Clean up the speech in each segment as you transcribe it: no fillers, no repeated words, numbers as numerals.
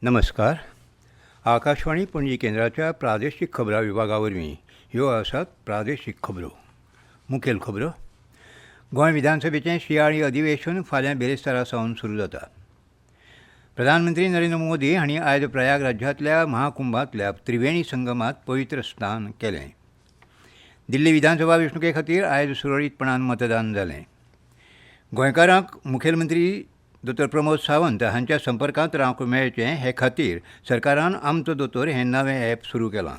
नमस्कार. आकाशवाणी पणजी केंद्राच्या प्रादेशीक खबरां विभागावरवीं ह्यो आसात प्रादेशीक खबरो. मुखेल खबरो. गोंय विधानसभेचें शियाळी अधिवेशन फाल्यां बेरेस्तारा सावन सुरू जाता. प्रधानमंत्री नरेंद्र मोदी हांणी आयज प्रयाग राज्यांतल्या महाकुंभांतल्या त्रिवेणी संगमात पवित्र स्नान केलें. दिल्ली विधानसभा वेंचणुके खातीर आयज सुरळीतपणान मतदान जालें. गोंयकारांक मुखेलमंत्री दोतोर प्रमोद सावंत हांच्या संपर्कांत रावंक मेळचें हे खातीर सरकारान आमचो दोतोर हें नवें ॲप सुरू केलां.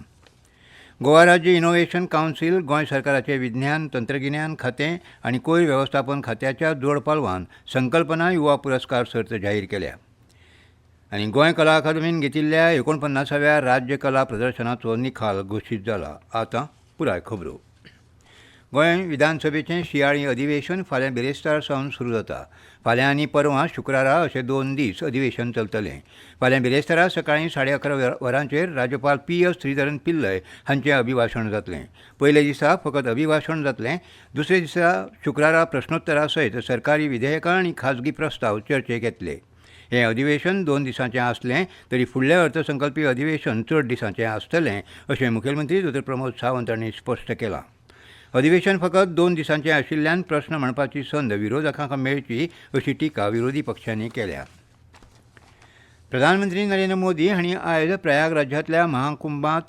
गोवा राज्य इनोव्हेशन कावन्सील गोंय सरकाराचे विज्ञान तंत्रगिन्यान खातें आनी कोयर वेवस्थापन खात्याच्या जोड पालवान संकल्पना युवा पुरस्कार सर्त जाहीर केल्या. आनी गोंय कला अकादमीन घेतिल्ल्या 49व्या राज्य कला प्रदर्शनाचो निकाल घोशीत जाला. आतां पुराय खबरो. गोंय विधानसभेचें शियाळी अधिवेशन फाल्यां बेरेस्तार सावन सुरू जाता. फाल्यां आनी परवां शुक्रारा अशे 2 दीस अधिवेशन चलतलें. फाल्यां बेरेस्तारा सकाळीं 11:30 वरांचेर राज्यपाल PS श्रीधरन पिल्लय हांचें अभिभाशण जातलें. पयले दिसा फकत अभिभाशण जातलें. दुसरे दिसा शुक्रारा प्रश्नोत्तरा सयत सरकारी विधेयकां आनी खाजगी प्रस्ताव चर्चेक येतले. हें अधिवेशन 2 दिसांचें आसलें तरी फुडलें अर्थसंकल्पीय अधिवेशन चड दिसांचें आसतलें अशें मुखेलमंत्री दोतोर प्रमोद सावंत हांणी स्पश्ट केलां. अधिवेशन फकत 2 दिसांचें आशिल्ल्यान प्रस्न म्हणपाची संद विरोधकांक मेळची अशी टिका विरोधी पक्षांनी केल्या. प्रधानमंत्री नरेंद्र मोदी हांणी आयज प्रयाग राज्यांतल्या महाकुंभांत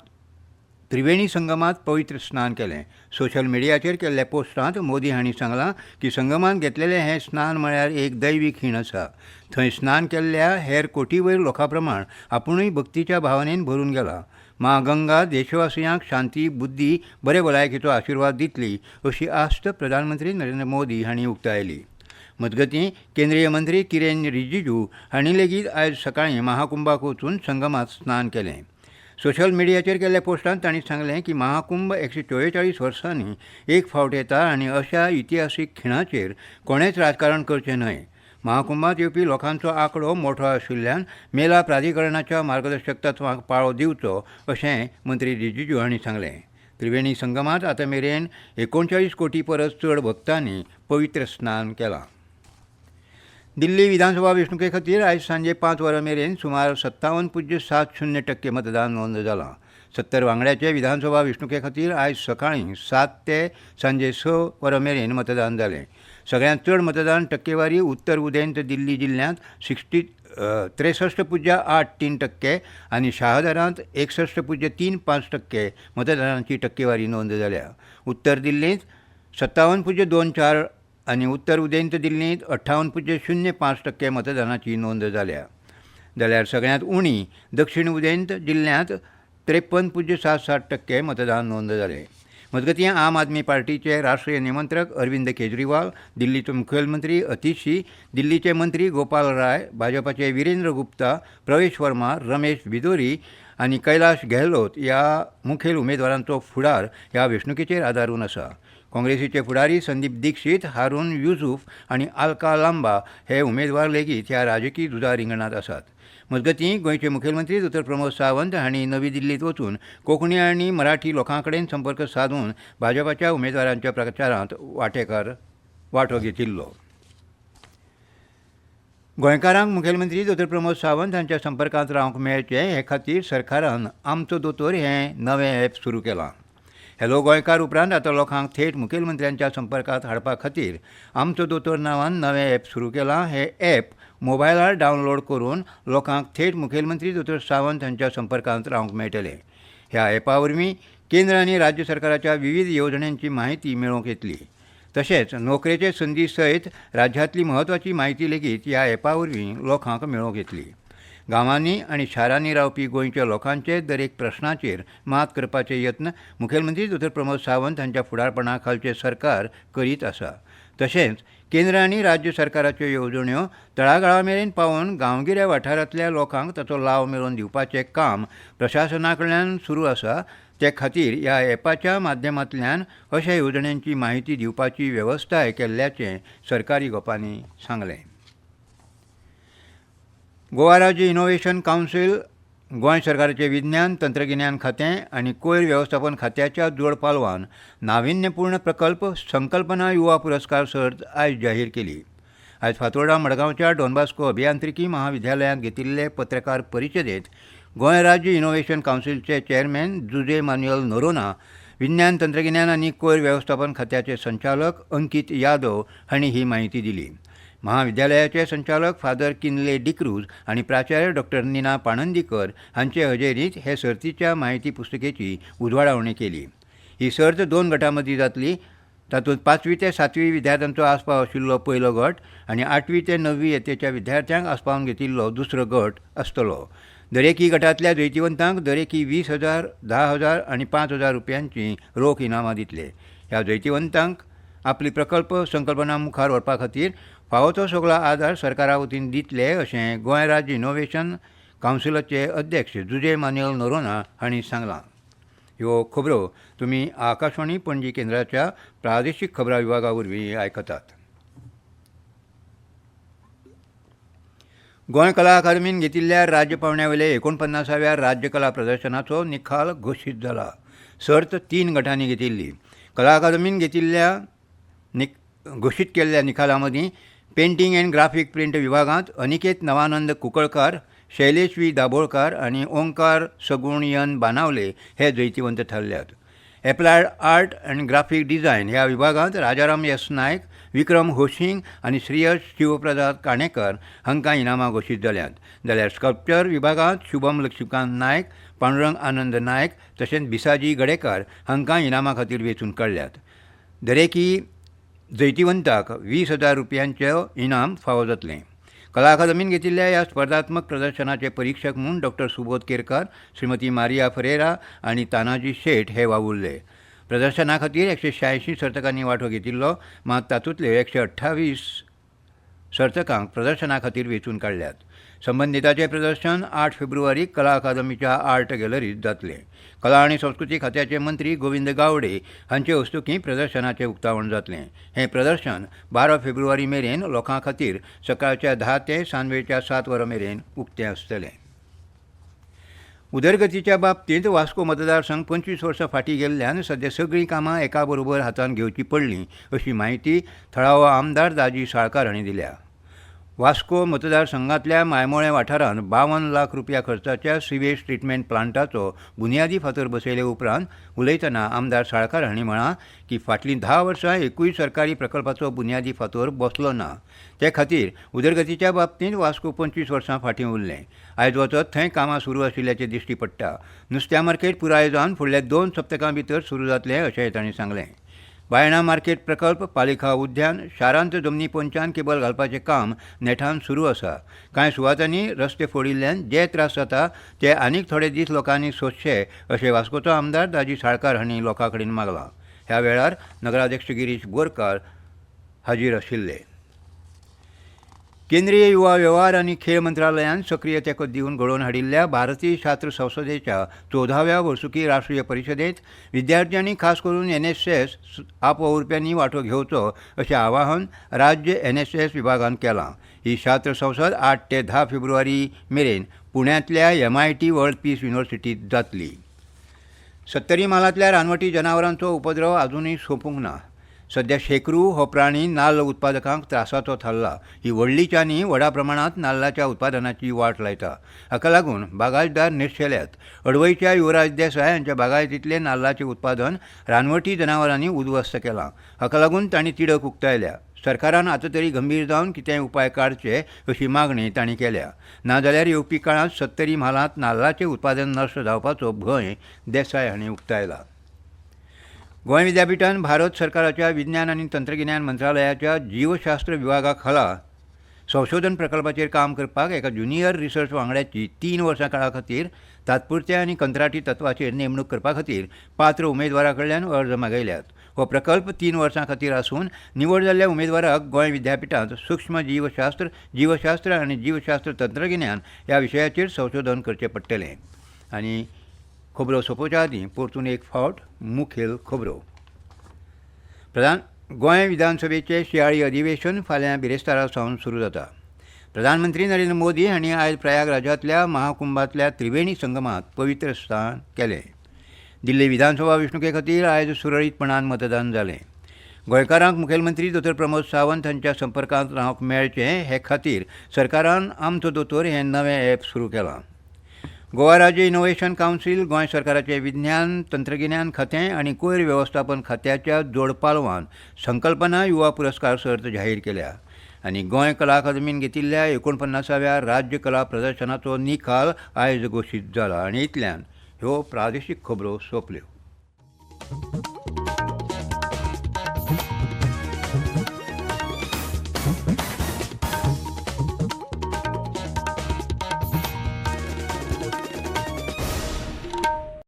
त्रिवेणी संगमात पवित्र स्नान केलें. सोशल मिडियाचेर केल्ल्या पोस्टांत मोदी हांणी सांगलां की संगमांत घेतलेलें हें स्नान म्हळ्यार एक दैवी खीण आसा. थंय स्नान केल्ल्या हेर कोटीवयर लोकां प्रमाण आपुणूय भक्तीच्या भावनेन भरून गेला. माँ गंगा देशवासियांक शांती बुद्धी बरे भलायकेचो आशिर्वाद दितली अशी आस्त प्रधानमंत्री नरेंद्र मोदी हांणी उक्तायली. मजगतीं केंद्रीय मंत्री किरेन रिजिजू हांणी लेगीत आयज सकाळीं महाकुंभाक वचून संगमात स्नान केलें. सोशल मिडियाचेर केल्ल्या पोस्टांत तांणी सांगलें की महाकुंभ 144 वर्सांनी एक फावट येता आनी अशा इतिहासीक खिणाचेर कोणेंच राजकारण करचें न्हय. महाकुंभांत येवपी लोकांचो आंकडो मोठो आशिल्ल्यान मेला प्राधिकरणाच्या मार्गदर्शक तत्वांक पाळो दिवचो अशें मंत्री रिजिजू हांणी सांगलें. त्रिवेणी संगमात आतां मेरेन 39 कोटी परस चड भक्तांनी पवित्र स्नान केलां. दिल्ली विधानसभा वेंचणुके खातीर आयज सांजे 5 वरां मेरेन सुमार 57.70% मतदान नोंद जालां. 70 वांगड्याचे विधानसभा वेंचणुके खातीर आयज सकाळीं 7 ते सांजे 6 वरां मेरेन मतदान जालें. सगळ्यांत चड मतदान टक्केवारी उत्तर उदेंत दिल्ली जिल्ल्यांत 63.83% आनी शाहदरांत 61.35% मतदानाची टक्केवारी नोंद जाल्या. उत्तर दिल्लींत 57.24 आनी उत्तर उदेंत दिल्लींत 58.05% मतदानाची नोंद जाल्या. जाल्यार सगळ्यांत उणी दक्षिण उदेंत जिल्ल्यांत 53.77% मतदान नोंद जालें. मजगतीं आम आदमी पार्टीचे राष्ट्रीय निमंत्रक अरविंद केजरीवाल, दिल्लीचो मुखेलमंत्री अतिशी, दिल्लीचे मंत्री गोपाल राय, भाजपाचे विरेंद्र गुप्ता, प्रवेश वर्मा, रमेश बिदोरी आनी कैलाश गेहलोत ह्या मुखेल उमेदवारांचो फुडार ह्या वेंचणुकेचेर आदारून आसा. काँग्रेसीचे फुडारी संदीप दीक्षित, हारून युसूफ आनी आल्का लांबा हे उमेदवार लेगीत ह्या राजकी झुजा रिंगणांत आसात. मजगतीं गोंयचे मुखेलमंत्री दोतोर प्रमोद सावंत हांणी नवी दिल्लींत वचून कोंकणी आनी मराठी लोकां कडेन संपर्क सादून भाजपाच्या उमेदवारांच्या प्रचारांत वांटो घेतिल्लो. गोंयकारांक मुखेलमंत्री दोतोर प्रमोद सावंत हांच्या संपर्कांत रावंक मेळचें हे खातीर सरकारान आमचो दोतोर हें नवें ॲप सुरू केलां. हॅलो गोंयकार उपरांत आतां लोकांक थेट मुखेलमंत्र्यांच्या संपर्कांत हाडपा खातीर आमचो दोतोर नांवान नवें ॲप सुरू केलां. हें ॲप मोबायलार डावनलोड करून लोकांक थेट मुखेलमंत्री दोतोर सावंत हांच्या संपर्कांत रावंक मेळटलें. ह्या ॲपा वरवीं केंद्र आनी राज्य सरकाराच्या विविध येवजण्यांची म्हायती मेळोवंक येतली. तशेंच नोकरेचे संदी सयत राज्यांतली म्हत्वाची म्हायती लेगीत ह्या ॲपा वरवीं लोकांक मेळोवंक येतली. गांवांनी आनी शारांनी रावपी गोंयच्या लोकांचे दरेक प्रश्नाचेर मात करपाचे यत्न मुखेलमंत्री दोतोर प्रमोद सावंत हांच्या फुडारपणा खालचे सरकार करीत आसा. तशेंच केंद्र आनी राज्य सरकाराच्यो येवजण्यो तळागाळा मेरेन पावोवन गांवगिऱ्या वाठारांतल्या लोकांक ताचो लाव मेळोवन दिवपाचें काम प्रशासना कडल्यान सुरू आसा. ते खातीर ह्या ॲपाच्या माध्यमांतल्यान अशा येवजण्यांची म्हायती दिवपाची वेवस्थाय केल्ल्याचें सरकारी गोपांनी सांगलें. गोवा राज्य इनोव्हेशन कावन्सील गोंय सरकाराचे विज्ञान तंत्रगिन्यान खातें आनी कोयर वेवस्थापन खात्याच्या जोड पालवान नाविन्यपूर्ण प्रकल्प संकल्पना युवा पुरस्कार सर्त आयज जाहीर केली. आयज फातोर्डा मडगांवच्या डॉन बॉस्को अभियांत्रिकी महाविद्यालयांत घेतिल्ले पत्रकार परिशदेंत गोंय राज्य innovation कावन्सिलचे chairman Jose Manuel Noronha, विज्ञान तंत्रगिन्यान आनी कोयर वेवस्थापन खात्याचे संचालक अंकीत यादव हांणी ही माहिती दिली. महाविद्यालयाचे संचालक फादर किनले डिक्रूज आणि प्राचार्य डॉक्टर नीना पाणंदीकर हांचे हजेरींत हे सर्तीच्या माहिती पुस्तिकेची उजवाडावणी केली. ही सर्त 2 गटांमदीं जातली. तातूंत 5वी ते 7वी विद्यार्थ्यांचो आस्पाव आशिल्लो पयलो गट आनी 8वी ते 9वी येतेच्या विद्यार्थ्यांक आस्पावन घेतिल्लो दुसरो गट आसतलो. दरेकी गटांतल्या जैतिवंतांक दरेकी 20,000, 10,000 आनी 5,000 रुपयांची रोख इनामां दितले. ह्या जैतिवंतांक आपली प्रकल्प संकल्पना मुखार व्हरपा खातीर फावो तो सगळो आदार सरकारा वतीन दितले अशें गोंय राज्य इनोव्हेशन कावन्सिलाचे अध्यक्ष जुजे मॅन्युएल नोरोना हांणी सांगलां. ह्यो खबरो तुमी आकाशवाणी पणजी केंद्राच्या प्रादेशीक खबरां विभागा वरवीं आयकतात. गोंय कला अकादमीन घेतिल्ल्या राज्य पावंड्या वयले 49व्या राज्य कला प्रदर्शनाचो निकाल घोशीत जाला. सर्त 3 गटांनी घेतिल्ली. कला अकादमीन घेतिल्ल्या घोशीत केल्ल्या निकालां मदीं पेंटींग एंड ग्राफीक प्रिंट विभागांत अनिकेत नवानंद कुंकळकार, शैलेश व्ही दाबोळकार आनी ओंकार सगुणयन बानावले हे जैतिवंत थारल्यात. एप्लायड आर्ट आनी ग्राफीक डिझायन ह्या विभागांत राजाराम एस नायक, विक्रम होशिंग आनी श्रेयस शिवप्रसाद काणेकर हांकां इनामां घोशीत जाल्यात. जाल्यार स्कल्पचर विभागांत शुभम लक्ष्मीकांत नायक, पांडुरंग आनंद नायक तशेंच बिसाजी गडेकार हांकां इनामां खातीर वेंचून काडल्यात. दरेकी जैतिवंताक 20,000 रुपयांचें इनाम फावो जातलें. कला अकादमीन घेतिल्ल्या ह्या स्पर्धात्मक प्रदर्शनाचे परीक्षक म्हूण डॉक्टर सुबोध केरकार, श्रीमती मारिया फरेरा आनी तानाजी शेठ हे वावुरले. प्रदर्शना खातीर 186 सर्तकांनी वांटो घेतिल्लो, मात तातूंतले 128 सर्तकांक प्रदर्शना खातीर वेंचून काडल्यात. संबंधिताचे प्रदर्शन 8 फेब्रुवारीक कला अकादमीच्या आर्ट गॅलरीत जातलें. कला आनी संस्कृती खात्याचे मंत्री गोविंद गावडे हांचे हस्तुकीं प्रदर्शनाचें उक्तावण जातलें. हें प्रदर्शन 12 फेब्रुवारी मेरेन लोकां खातीर सकाळच्या 10 ते सांजवेळच्या 7 वरां मेरेन उक्तें आसतलें. उदरगतीच्या बाबतींत वास्को मतदारसंघ 25 वर्सां फाटीं गेल्ल्यान सध्या सगळीं कामां एका बरोबर हातांत घेवची पडलीं अशी माहिती थळावो आमदार दाजी साळकार हांणी दिल्या. वास्को मतदारसंघांतल्या मायमोळे वाठारांत 52 लाख रुपया खर्चाच्या सिवेज ट्रिटमेंट प्लांटाचो बुनयादी फातर बसयले उपरांत उलयतना आमदार साळकार हांणी म्हळां की फाटलीं 10 वर्सां एकूय सरकारी प्रकल्पाचो बुनयादी फातर बसलो ना. ते खातीर उदरगतीच्या बाबतींत वास्को 25 वर्सां फाटीं उरलें. आयज वचत थंय कामां सुरू आशिल्ल्याचें दिश्टी पडटा. नुस्त्या मार्केट पुराय जावन फुडल्या 2 सप्तकां भितर सुरू जातलें अशेंय तांणी सांगलें. बायणा मार्केट प्रकल्प, पालिका उद्यान, शारांत जमनी पोंच्यान केबल घालपाचें काम नेटान सुरू आसा. कांय सुवातांनी रस्ते फोडिल्ल्यान जे त्रास जाता ते आनीक थोडे दीस लोकांनी सोंसचे अशें वास्कोचो आमदार दाजी साळकार हांणी लोकां कडेन मागलां. ह्या वेळार नगराध्यक्ष गिरीश बोरकार हाजीर आशिल्ले. केंद्रीय युवा वेव्हार आनी खेळ मंत्रालयान सक्रीय तेंको दिवन घडोवन हाडिल्ल्या भारतीय छात्र संसदेच्या 14व्या वर्सुकी राष्ट्रीय परिशदेंत विद्यार्थ्यांनी खास करून NSS आपवावुरप्यांनी वांटो घेवचो अशें आवाहन राज्य NSS विभागान केलां. ही छात्र संसद 8 ते 10 फेब्रुवारी मेरेन पुण्यांतल्या MIT वर्ल्ड पीस युनिव्हर्सिटींत जातली. सत्तरी मालांतल्या रानवटी जनावरांचो उपद्रव आजुनूय सोंपूंक ना. सध्या शेकरू हो प्राणी नाल्ल उत्पादकांक त्रासाचो थारला. ही व्हडलीच्या न्ही व्हडा प्रमाणांत नाल्लाच्या उत्पादनाची वाट लायता. हाका लागून बागायतदार निर्शेल्यात. अडवयच्या युवराज देसाय हांच्या बागायतींतलें नाल्लाचें उत्पादन रानवटी जनावरांनी उद्ध्वस्त केलां. हाका लागून तांणी तिडक उक्तायल्या. सरकारान आतां तरी गंभीर जावन कितेंय उपाय काडचे अशी मागणी तांणी केल्या. नाजाल्यार येवपी काळांत सत्तरी म्हालांत नाल्लाचें उत्पादन नश्ट जावपाचो भंय देसाय हांणी उक्तायला. गोंय विद्यापीठान भारत सरकाराच्या विज्ञान आनी तंत्रगिन्यान मंत्रालयाच्या जीवशास्त्र विभागा खाला संशोधन प्रकल्पाचेर काम करपाक एका ज्युनियर रिसर्च वांगड्याची 3 वर्सां काळा खातीर तात्पुरत्या आनी कंत्राटी तत्वाचेर नेमणूक करपा खातीर पात्र उमेदवारा कडल्यान अर्ज मागयल्यात. हो प्रकल्प 3 वर्सां खातीर आसून निवड जाल्ल्या उमेदवाराक गोंय विद्यापीठांत सूक्ष्म जीवशास्त्र आनी जीवशास्त्र तंत्रगिन्यान ह्या विशयाचेर संशोधन करचें पडटलें. आनी खबरो सोंपोवच्या आदीं परतून एक फावट मुखेल खबरो. गोंय विधानसभेचें शियाळी अधिवेशन फाल्यां बिरेस्तारा सावन सुरू जाता. प्रधानमंत्री नरेंद्र मोदी हांणी आयज प्रयागराजांतल्या महाकुंभांतल्या त्रिवेणी संगमांत पवित्र स्नान केलें. दिल्ली विधानसभा वेंचणुके खातीर आयज सुरळीतपणान मतदान जालें. गोंयकारांक मुखेलमंत्री दोतोर प्रमोद सावंत हांच्या संपर्कांत रावंक मेळचें हे खातीर सरकारान आमचो दोतोर हें नवें ॲप सुरू केलां. गोवा राज्य इनोव्हेशन कावन्सील गोंय सरकाराचे विज्ञान तंत्रगिन्यान खातें आनी कोयर वेवस्थापन खात्याच्या जोडपालवान संकल्पना युवा पुरस्कार सर्त जाहीर केल्या आनी गोंय कला अकादमीन घेतिल्ल्या 49व्या राज्य कला प्रदर्शनाचो निकाल आयज घोशीत जाला. आनी इतल्यान ह्यो प्रादेशीक खबरो सोंपल्यो.